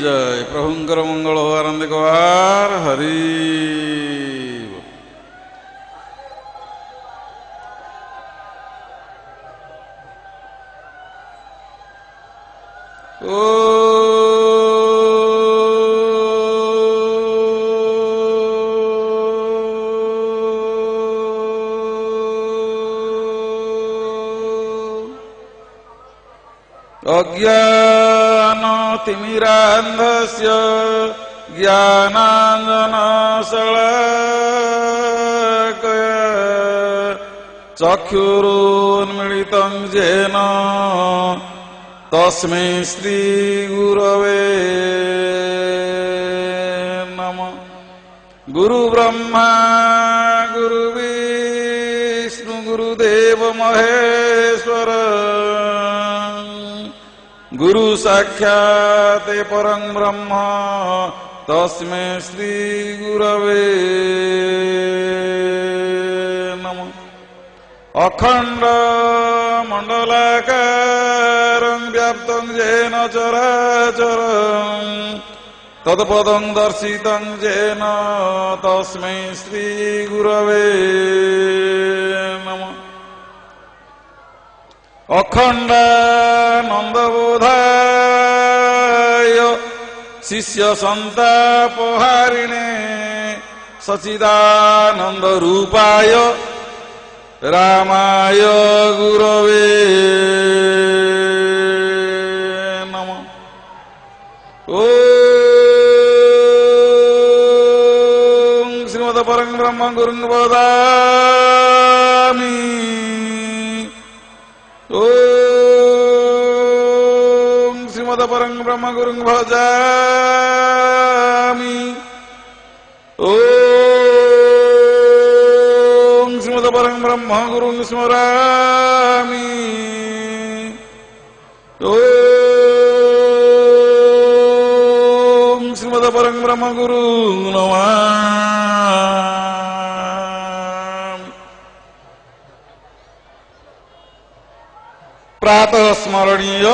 जय प्रभुंकर मंगल हो आनंद कुमार हरि ओ अज्ञानतिमिरान्धस्य ज्ञानाञ्जनशलाकया चक्षुरुन्मीलितं येन तस्मै श्रीगुरवे नमः। गुरुब्रह्मा गुरुविष्णु गुरुदेव महेश्वर गुरु साक्षात् परं ब्रह्म तस्मै श्री गुरवे नमः। अखंड मंडलाकारं व्याप्तं येन चराचरं तत्पदं दर्शितं येन तस्मै श्री गुरवे नमः। अखंडानंदबोधाय शिष्य संतापहारिणे सच्चिदानंद रूपाय रामाय गुरवे नमः। ओम श्रीमद् परं ब्रह्म गुरुं वदामि। ओम श्रीमद् परं ब्रह्म गुरुं भजामि। ओम श्रीमद् परं ब्रह्म गुरुं स्मरामि। ओम श्रीमद् परं ब्रह्म गुरुं नमामि। प्रातः स्मरणीय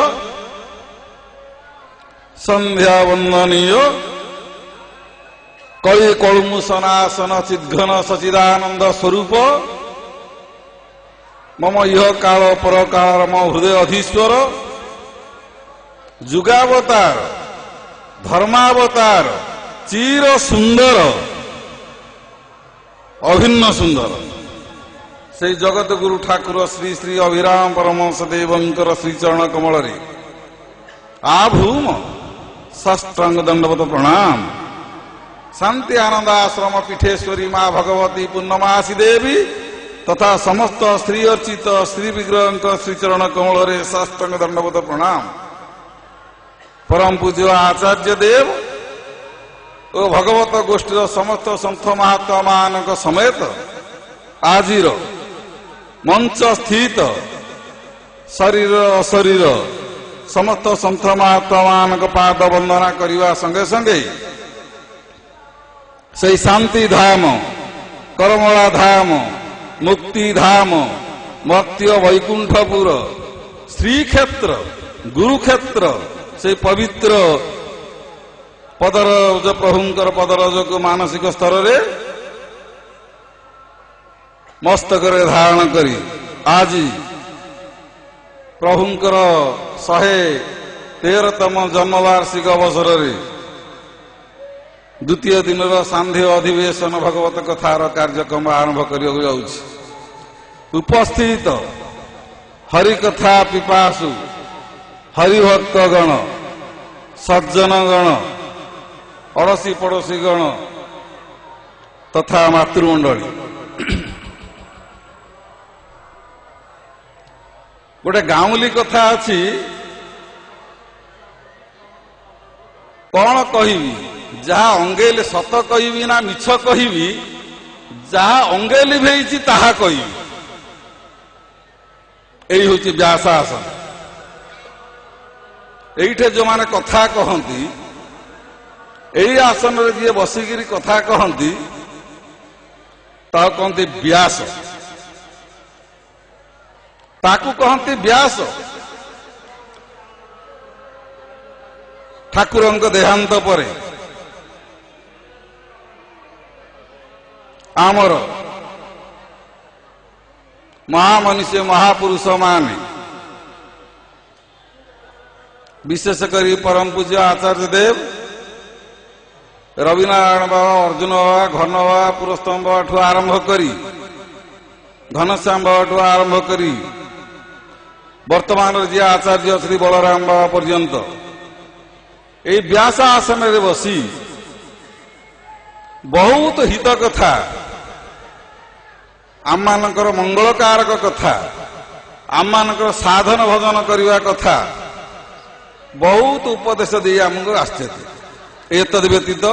संध्या वंदनीय कलि कलुमुसनासन चिद्घन सचिदानंद स्वरूप मम इह काल पर काल मम हृदय अधीश्वर जुगावतार धर्मावतार चिर सुंदर अभिन्न सुंदर से जगत गुरु ठाकुर श्री श्री अभिराम परमहंस देवंकर श्रीचरण कमल आभूम साष्टांग दंडवत प्रणाम। शांति आनंद आश्रम पीठेश्वरी मां भगवती पूर्णमासी देवी तथा समस्त श्री अर्चित श्री विग्रह श्रीचरण कमल साष्टांग दंडवत प्रणाम। परम पूज्य आचार्य देव और भगवत गोष्ठी समस्त संत महात्मा मान समेत आजिर मंच स्थित शरीर अशरीर समस्त संत महात्मा मान पाद वंदना करने संगे संगे से शांति धाम करमला धाम मुक्ति धाम मर्त्य वैकुंठपुर श्रीक्षेत्र गुरुक्षेत्र से पवित्र पदरज प्रभुंकर पदरज को मानसिक स्तर रे मस्तक धारण करी आज प्रभुंकर 113तम जन्मवार्षिक अवसर रे द्वितीय दिन सांध्य अधिवेशन भगवत कथार कार्यक्रम आरंभ करने जाउछि। उपस्थित हरिकथा पिपासु हरिभक्तगण सज्जनगण अड़सी पड़ोशी गण तथा मातृमंडली गोटे गाउली कथा अच्छी कौन कहबी जहाँ अंगेली सत कहबी ना मिछ कहबी जहाँ अंगेली भेजी ताहा कहबी यही हूँ व्यासासन। एठे जो माने कथा कहती यही आसन रे जी बसिकी कथा कहती कहती व्यास ताकू कहती व्यास ଠାକୁରଙ୍କ ଦେହାନ୍ତ ପରେ ଆମର ମହାମନୀଷୀ ମହାପୁରୁଷ ମାନେ ବିଶେଷ କରି ପରମ ପୂଜ୍ୟ ଆଚାର୍ଯ୍ୟ ଦେବ ରବିନାରାୟଣ ବାବା, ଅର୍ଜୁନ ବାବା, ଘନ ବାବା, ପୁରସ୍ତମ ବାବାଠୁ ଆରମ୍ଭ କରି ଘନଶ୍ୟାମ ବାବାଠୁ ଆରମ୍ଭ କରି ବର୍ତ୍ତମାନର ଯିଏ ଆଚାର୍ଯ୍ୟ ଶ୍ରୀ ବଳରାମ ବାବା ପର୍ଯ୍ୟନ୍ତ ଏହି ବ୍ୟାସ ଆସନରେ ବସି ବହୁତ ହିତ କଥା, ଆମମାନଙ୍କର ମଙ୍ଗଳକାରକ କଥା, ଆମମାନଙ୍କର ସାଧନ ଭଜନ କରିବା କଥା ବହୁତ ଉପଦେଶ ଦେଇ ଆମକୁ ଆସିଛନ୍ତି। ଏତଦ୍ ବ୍ୟତୀତ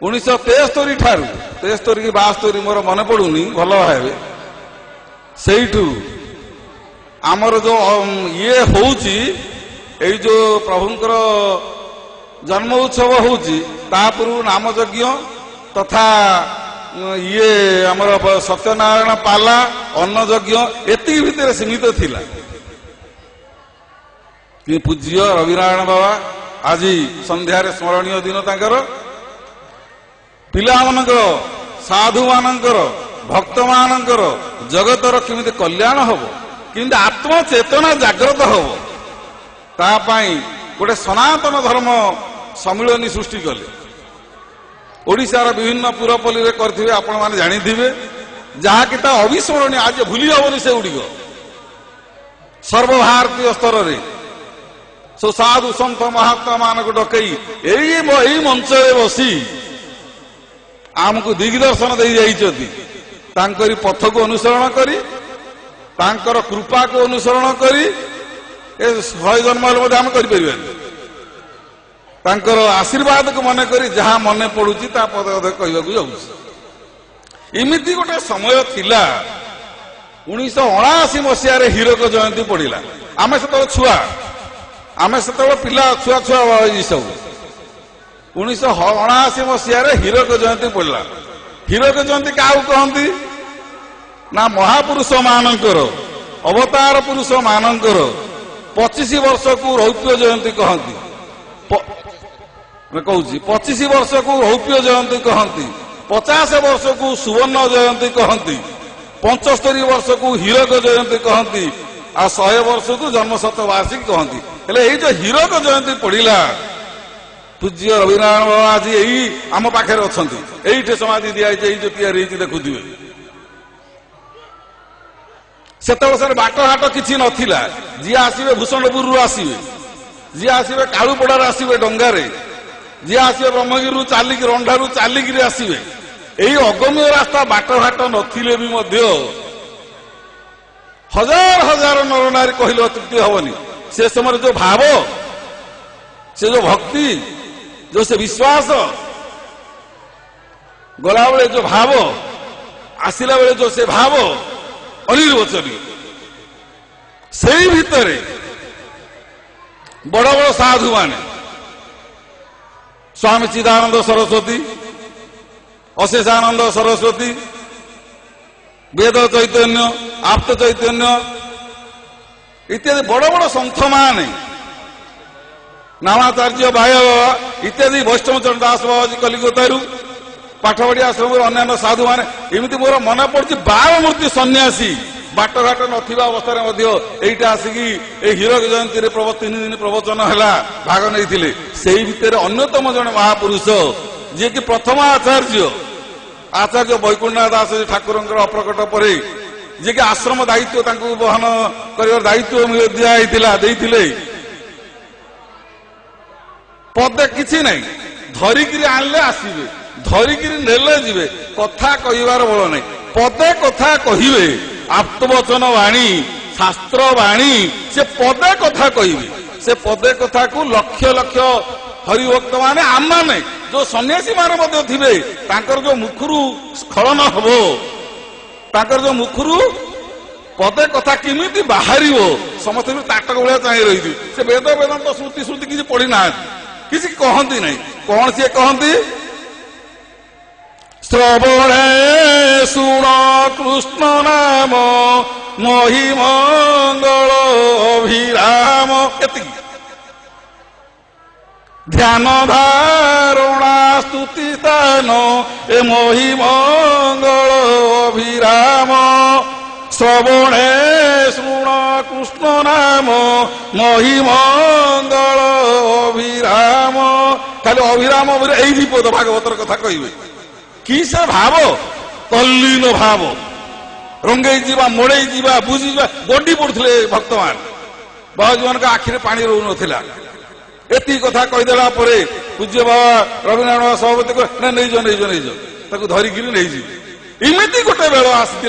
1973 ଠାରୁ 73 କି 72 ମୋର ମନେ ପଡୁନି ଭଲ ଭାବେ, ସେଇଠୁ ଆମର ଯୋଉ ଇଏ ହଉଛି, ଏଇ ଯୋଉ ପ୍ରଭୁଙ୍କର ଜନ୍ମ ଉତ୍ସବ ହଉଛି, ତା ପୂର୍ବରୁ ନାମଯଜ୍ଞ ତଥା ଇଏ ଆମର ସତ୍ୟନାରାୟଣ ପାଲା, ଅନ୍ନଯଜ୍ଞ ଏତିକି ଭିତରେ ସୀମିତ ଥିଲା। କି ପୂଜ୍ୟ ରବିନାରାୟଣ ବାବା ଆଜି ସନ୍ଧ୍ୟାରେ ସ୍ମରଣୀୟ ଦିନ ତାଙ୍କର, ପିଲାମାନଙ୍କର, ସାଧୁମାନଙ୍କର, ଭକ୍ତମାନଙ୍କର, ଜଗତର କେମିତି କଲ୍ୟାଣ ହବ, କେମିତି ଆତ୍ମଚେତନା ଜାଗ୍ରତ ହବ, ତା ପାଇଁ ଗୋଟେ ସନାତନ ଧର୍ମ ସମ୍ମିଳନୀ ସୃଷ୍ଟି କଲେ। ଓଡ଼ିଶାର ବିଭିନ୍ନ ପୁରପଲ୍ଲୀରେ କରିଥିବେ, ଆପଣମାନେ ଜାଣିଥିବେ, ଯାହାକି ତା ଅବିସ୍ମରଣୀୟ, ଆଜି ଭୁଲି ହେବନି ସେଗୁଡ଼ିକ। ସର୍ବଭାରତୀୟ ସ୍ତରରେ ସାଧୁ ସନ୍ଥ ମହାତ୍ମା ମାନଙ୍କୁ ଡକେଇ ଏଇ ମଞ୍ଚରେ ବସି ଆମକୁ ଦିଗ୍ଦର୍ଶନ ଦେଇ ଯାଇଛନ୍ତି। ତାଙ୍କରି ପଥକୁ ଅନୁସରଣ କରି, ତାଙ୍କର କୃପାକୁ ଅନୁସରଣ କରି ଏ 100 ଜନ୍ମ ହେଲେ ମଧ୍ୟ ଆମେ କରିପାରିବାନି। ତାଙ୍କର ଆଶୀର୍ବାଦକୁ ମନେ କରି ଯାହା ମନେ ପଡୁଛି ତା ପଦେ ପଦେ କହିବାକୁ ଯାଉଛି। ଏମିତି ଗୋଟେ ସମୟ ଥିଲା, 1979 ମସିହାରେ ହୀରକ ଜୟନ୍ତୀ ପଡିଲା। ଆମେ ସେତେବେଳେ ଛୁଆ, ଆମେ ସେତେବେଳେ ପିଲା, ଛୁଆ ସବୁ। 1979 ମସିହାରେ ହୀରକ ଜୟନ୍ତୀ ପଡିଲା। ହୀରକ ଜୟନ୍ତୀ କାହାକୁ କହନ୍ତି ନା ମହାପୁରୁଷ ମାନଙ୍କର, ଅବତାର ପୁରୁଷ ମାନଙ୍କର 25 ବର୍ଷକୁ ରୌପ୍ୟ ଜୟନ୍ତୀ କହନ୍ତି। କହୁଛି 25 ବର୍ଷକୁ ରୌପ୍ୟ ଜୟନ୍ତୀ କହନ୍ତି, 50 ବର୍ଷକୁ ସୁବର୍ଣ୍ଣ ଜୟନ୍ତୀ କହନ୍ତି, 75 ବର୍ଷକୁ ହୀରକ ଜୟନ୍ତୀ କହନ୍ତି, ଆଉ 100 ବର୍ଷକୁ ଜନ୍ମଶତବାର୍ଷିକୀ କହନ୍ତି। ହେଲେ ଏଇ ଯୋଉ ହୀରକ ଜୟନ୍ତୀ ପଡିଲା, ପୂଜ୍ୟ ରବିନାରାୟଣ ବାବା ଆଜି ଏଇ ଆମ ପାଖରେ ଅଛନ୍ତି, ଏଇଠି ସମାଧି ଦିଆଯାଇଛି, ଏଇ ଯୋଉ ତିଆରି ହେଇଛି ଦେଖୁଥିବେ। ସେତେବେଳେ ସାର୍ ବାଟଘାଟ କିଛି ନଥିଲା। ଯିଏ ଆସିବେ ଭୂଷଣ୍ଡପୁରରୁ ଆସିବେ, ଯିଏ ଆସିବେ କାଳୁପଡାରୁ ଆସିବେ ଡଙ୍ଗାରେ, ଯିଏ ଆସିବେ ବ୍ରହ୍ମଗିରିରୁ ଚାଲିକି, ରଣ୍ଡାରୁ ଚାଲିକିରି ଆସିବେ। ଏଇ ଅଗମ୍ୟ ରାସ୍ତା, ବାଟଘାଟ ନଥିଲେ ବି ମଧ୍ୟ ହଜାର ହଜାର ନରନାରୀ କହିଲେ ଅତୃପ୍ତି ହବନି। ସେ ସମୟରେ ଯୋଉ ଭାବ, ସେ ଯୋଉ ଭକ୍ତି, ଯୋଉ ସେ ବିଶ୍ୱାସ, ଗଲାବେଳେ ଯୋଉ ଭାବ, ଆସିଲା ବେଳେ ଯୋଉ ସେ ଭାବ ଅନିର୍ବଚନୀୟ। ସେଇ ଭିତରେ ବଡ ବଡ ସାଧୁମାନେ, ସ୍ୱାମୀ ଚିଦାନନ୍ଦ ସରସ୍ୱତୀ, ଅଶେଷାନନ୍ଦ ସରସ୍ୱତୀ, ବେଦ ଚୈତନ୍ୟ, ଆପ୍ତ ଚୈତନ୍ୟ ଇତ୍ୟାଦି ବଡ ବଡ ସନ୍ଥମାନେ, ନାମାଚାର୍ଯ୍ୟ ବାହ୍ୟ ବାବା ଇତ୍ୟାଦି, ବୈଷ୍ଣବଚରଣ ଦାସ ବାବାଜୀ କଲିକତାରୁ, ପାଠପଢି ଆଶ୍ରମରୁ ଅନ୍ୟାନ୍ୟ ସାଧୁମାନେ, ଏମିତି ମୋର ମନେ ପଡୁଛି 12 ମୂର୍ତ୍ତି ସନ୍ନ୍ୟାସୀ ବାଟଘାଟ ନଥିବା ଅବସ୍ଥାରେ ମଧ୍ୟ ଏଇଟା ଆସିକି ଏଇ ହୀରକ ଜୟନ୍ତୀରେ 3 ଦିନ ପ୍ରବଚନ ହେଲା, ଭାଗ ନେଇଥିଲେ। ସେଇ ଭିତରେ ଅନ୍ୟତମ ଜଣେ ମହାପୁରୁଷ, ଯିଏକି ପ୍ରଥମ ଆଚାର୍ଯ୍ୟ ବୈକୁଣ୍ଠନାଥ ଦାସ ଠାକୁରଙ୍କର ଅପ୍ରକଟ ପରେ, ଯିଏକି ଆଶ୍ରମ ଦାୟିତ୍ୱ ତାଙ୍କୁ ବହନ କରିବାର ଦାୟିତ୍ୱ ଦିଆଯାଇଥିଲା, ଦେଇଥିଲେ। ପଦେ କିଛି ନାହିଁ, ଧରିକିରି ଆଣିଲେ ଆସିବେ, ଧରିକିରି ନେଲେ ଯିବେ, କଥା କହିବାର ବଳ ନାହିଁ। ପଦେ କଥା କହିବେ, ଆପ୍ତବଚନ ବାଣୀ, ଶାସ୍ତ୍ର ବାଣୀ, ସେ ପଦେ କଥା କହିବେ। ସେ ପଦେ କଥାକୁ ଲକ୍ଷ ଲକ୍ଷ ହରିଭକ୍ତ ମାନେ, ଆମମାନେ ଯୋଉ ସନ୍ନ୍ୟାସୀ ମାନେ ମଧ୍ୟ ଥିବେ, ତାଙ୍କର ଯୋଉ ମୁଖରୁ ସ୍ଖଳନ ହବ, ତାଙ୍କର ଯୋଉ ମୁଖରୁ ପଦେ କଥା କେମିତି ବାହାରିବ, ସମସ୍ତେ ତାଟକ ଭଳିଆ ଚାହିଁ ରହିଛି। ସେ ବେଦ ବେଦାନ୍ତ ଶ୍ରୁତି କିଛି ପଢି ନାହାନ୍ତି, କିଛି କହନ୍ତି ନାହିଁ। କଣ ସିଏ କହନ୍ତି? ଶ୍ରବଣେ ଶୁଣ କୃଷ୍ଣ ନାମ, ମହିମଙ୍ଗଳ ଅଭିରାମ। ଏତିକି ଧ୍ୟାନ ଧାରଣା ସ୍ତୁତି ସ୍ଥାନ ଏ ମହି ମଙ୍ଗଳ ଅଭିରାମ ଶ୍ରବଣେ ଶୃଣ କୃଷ୍ଣ ନାମ ମହି ମଙ୍ଗଳ ଅଭିରାମ। ଖାଲି ଅଭିରାମ ଏଇ ବିପଦ ଭାଗବତର କଥା କହିବେ କି ସେ ଭାବ ତଲ୍ଲୀନ ଭାବ ରଙ୍ଗେଇ ଯିବା ମୋଡେଇ ଯିବା ବୁଝିଯିବା ଗଣ୍ଡି ପଡୁଥିଲେ ଭକ୍ତମାନ ବାବାଜୀମାନଙ୍କ ଆଖିରେ ପାଣି ରହୁନଥିଲା। ଏତିକି କଥା କହିଦେଲା ପରେ ପୂଜ୍ୟ ବାବା ରବୀନ୍ଦ୍ରନାଥ ସଭାପତି ନେଇଯ ତାକୁ ଧରିକିରି ନେଇଯିବେ। ଏମିତି ଗୋଟେ ବେଳ ଆସିଥିଲା।